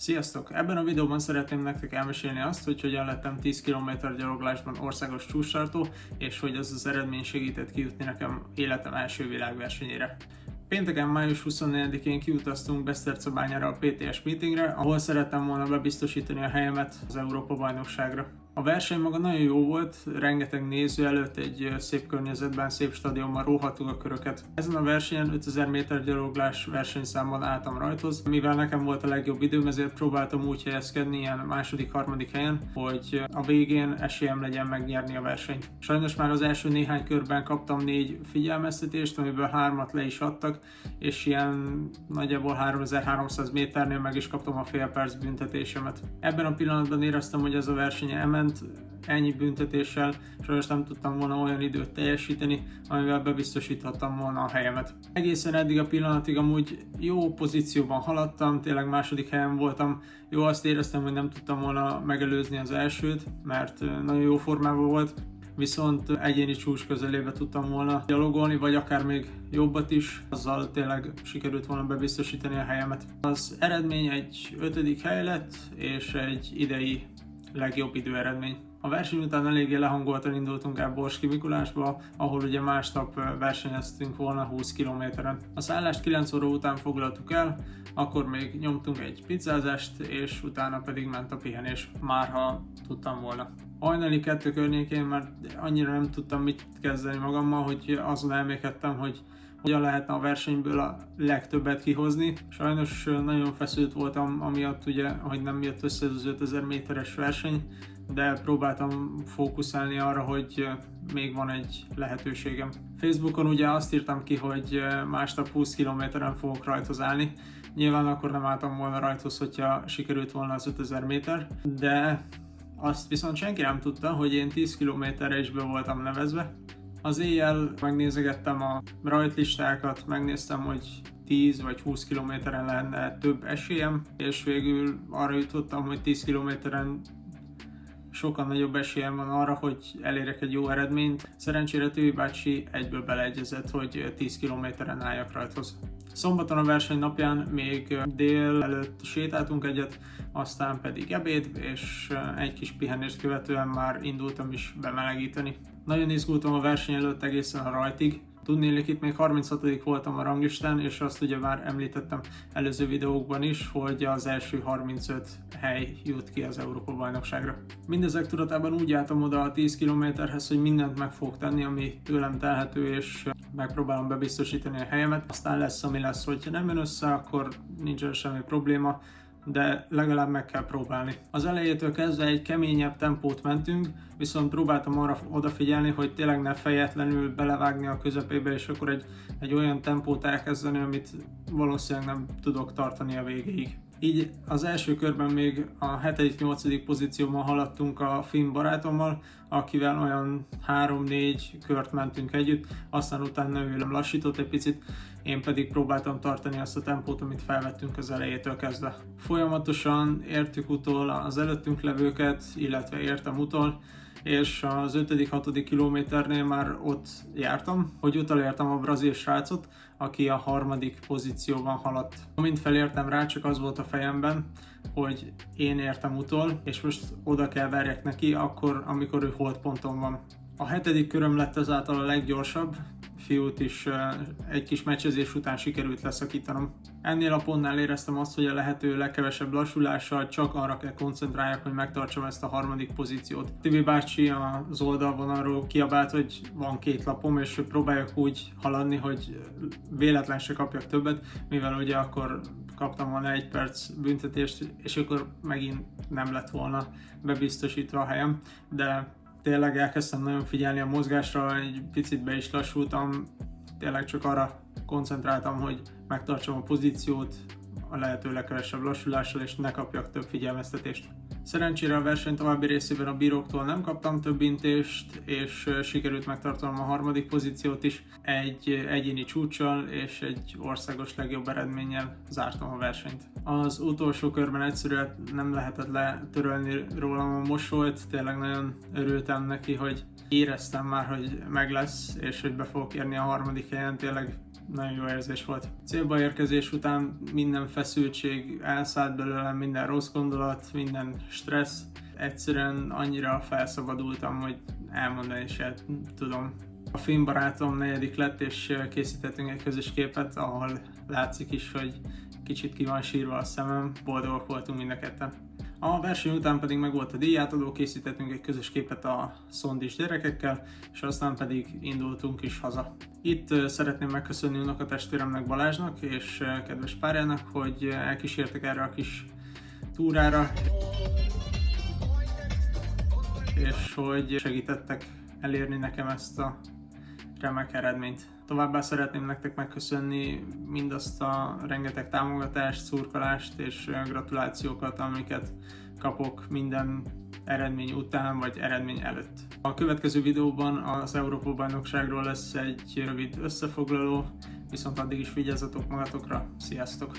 Sziasztok! Ebben a videóban szeretném nektek elmesélni azt, hogy hogyan lettem 10 km gyaloglásban országos csúcstartó, és hogy az az eredmény segített kijutni nekem életem első világversenyére. Pénteken, május 24-én kiutaztunk Besztercebányára a PTS meetingre, ahol szerettem volna bebiztosítani a helyemet az Európa-bajnokságra. A verseny maga nagyon jó volt, rengeteg néző előtt egy szép környezetben, szép stadionban róhattuk a köröket. Ezen a versenyen 5000 méter gyaloglás versenyszámban álltam rajthoz. Mivel nekem volt a legjobb időm, ezért próbáltam úgy helyezkedni ilyen második-harmadik helyen, hogy a végén esélyem legyen megnyerni a versenyt. Sajnos már az első néhány körben kaptam 4 figyelmeztetést, amiből 3-at le is adtak, és ilyen nagyjából 3300 méternél meg is kaptam a fél perc büntetésemet. Ebben a pillanatban éreztem, hogy ez a verseny elment, ennyi büntetéssel sajnos nem tudtam volna olyan időt teljesíteni, amivel bebiztosíthattam volna a helyemet. Egészen eddig a pillanatig amúgy jó pozícióban haladtam, tényleg második helyen voltam. Jó, azt éreztem, hogy nem tudtam volna megelőzni az elsőt, mert nagyon jó formában volt, viszont egyéni csúcs közelébe tudtam volna gyalogolni, vagy akár még jobbat is, azzal tényleg sikerült volna bebiztosítani a helyemet. Az eredmény egy 5. hely lett, és egy idei legjobb időeredmény. A verseny után eléggé lehangoltan indultunk el Borski Mikulásba, ahol ugye másnap versenyeztünk volna 20 kilométeren. A szállást 9 óra után foglaltuk el, akkor még nyomtunk egy pizzázást, és utána pedig ment a pihenés, márha tudtam volna. Hajnali 2 környékén már annyira nem tudtam mit kezdeni magammal, hogy azon elmékedtem, hogy hogyan lehetne a versenyből a legtöbbet kihozni. Sajnos nagyon feszült voltam, amiatt ugye, hogy nem jött össze az 5000 méteres verseny, de próbáltam fókuszálni arra, hogy még van egy lehetőségem. Facebookon ugye azt írtam ki, hogy másnap 20 kilométeren fogok rajthoz állni. Nyilván akkor nem álltam volna rajthoz, hogyha sikerült volna az 5000 méter, de azt viszont senki nem tudta, hogy én 10 kilométerre is be voltam nevezve. Az éjjel megnézegettem a rajtlistákat, megnéztem, hogy 10 vagy 20 kilométeren lenne több esélyem, és végül arra jutottam, hogy 10 kilométeren sokkal nagyobb esélyem van arra, hogy elérek egy jó eredményt. Szerencsére Tői bácsi egyből beleegyezett, hogy 10 kilométeren álljak rajthoz. Szombaton a verseny napján még dél előtt sétáltunk egyet, aztán pedig ebéd, és egy kis pihenést követően már indultam is bemelegíteni. Nagyon izgultam a verseny előtt egészen a rajtig. Tudnélik, itt még 36. voltam a ranglistán, és azt ugye már említettem előző videókban is, hogy az első 35 hely jut ki az Európa-bajnokságra. Mindezek tudatában úgy álltam oda a 10 kilométerhez, hogy mindent meg fogok tenni, ami tőlem telhető, és megpróbálom bebiztosítani a helyemet. Aztán lesz, ami lesz, hogyha nem jön össze, akkor nincsen semmi probléma, de legalább meg kell próbálni. Az elejétől kezdve egy keményebb tempót mentünk, viszont próbáltam arra odafigyelni, hogy tényleg ne fejetlenül belevágni a közepébe, és akkor egy olyan tempót elkezdeni, amit valószínűleg nem tudok tartani a végéig. Így az első körben még a 7.-8. pozícióban haladtunk a finn barátommal, akivel olyan 3-4 kört mentünk együtt, aztán utána ő lassított egy picit, én pedig próbáltam tartani azt a tempót, amit felvettünk az elejétől kezdve. Folyamatosan értük utol az előttünk levőket, illetve értem utol, és az 5.-6. kilométernél már ott jártam, hogy utolértem a brazil srácot, aki a 3. pozícióban haladt. Amint felértem rá, csak az volt a fejemben, hogy én értem utol, és most oda kell verjek neki akkor, amikor ő holdponton van. A 7. köröm lett ezáltal a leggyorsabb, fiút is egy kis meccsezés után sikerült leszakítanom. Ennél a pontnál éreztem azt, hogy a lehető legkevesebb lassulással csak arra kell koncentráljak, hogy megtartsam ezt a 3. pozíciót. Tibi bácsi az oldalvonalról kiabált, hogy van 2 lapom, és próbáljak úgy haladni, hogy véletlen se kapjak többet, mivel ugye akkor kaptam volna 1 perc büntetést, és akkor megint nem lett volna bebiztosítva a helyem, de tényleg elkezdtem nagyon figyelni a mozgásra, egy picit be is lassultam, tényleg csak arra koncentráltam, hogy megtartsam a pozíciót a lehető legkevesebb lassulással, és ne kapjak több figyelmeztetést. Szerencsére a verseny további részében a bíróktól nem kaptam több intést, és sikerült megtartanom a 3. pozíciót is. Egy egyéni csúccsal és egy országos legjobb eredménnyel zártam a versenyt. Az utolsó körben egyszerűen nem lehetett letörölni rólam a mosolyt, tényleg nagyon örültem neki, hogy éreztem már, hogy meg lesz, és hogy be fogok érni a 3. helyen, tényleg nagyon jó érzés volt. Célba érkezés után minden feszültség elszállt belőlem, minden rossz gondolat, minden stressz. Egyszerűen annyira felszabadultam, hogy elmondani se tudom. A filmbarátom 4. lett, és készítettünk egy közös képet, ahol látszik is, hogy kicsit ki van sírva a szemem, boldogok voltunk mind a ketten. A verseny után pedig meg volt a díjátadó, készítettünk egy közös képet a szondis gyerekekkel, és aztán pedig indultunk is haza. Itt szeretném megköszönni unokatestvéremnek, Balázsnak és kedves párjának, hogy elkísértek erre a kis túrára, és hogy segítettek elérni nekem ezt a remek eredményt. Továbbá szeretném nektek megköszönni mindazt a rengeteg támogatást, szurkolást és gratulációkat, amiket kapok minden eredmény után vagy eredmény előtt. A következő videóban az Európa-bajnokságról lesz egy rövid összefoglaló, viszont addig is vigyázzatok magatokra, sziasztok!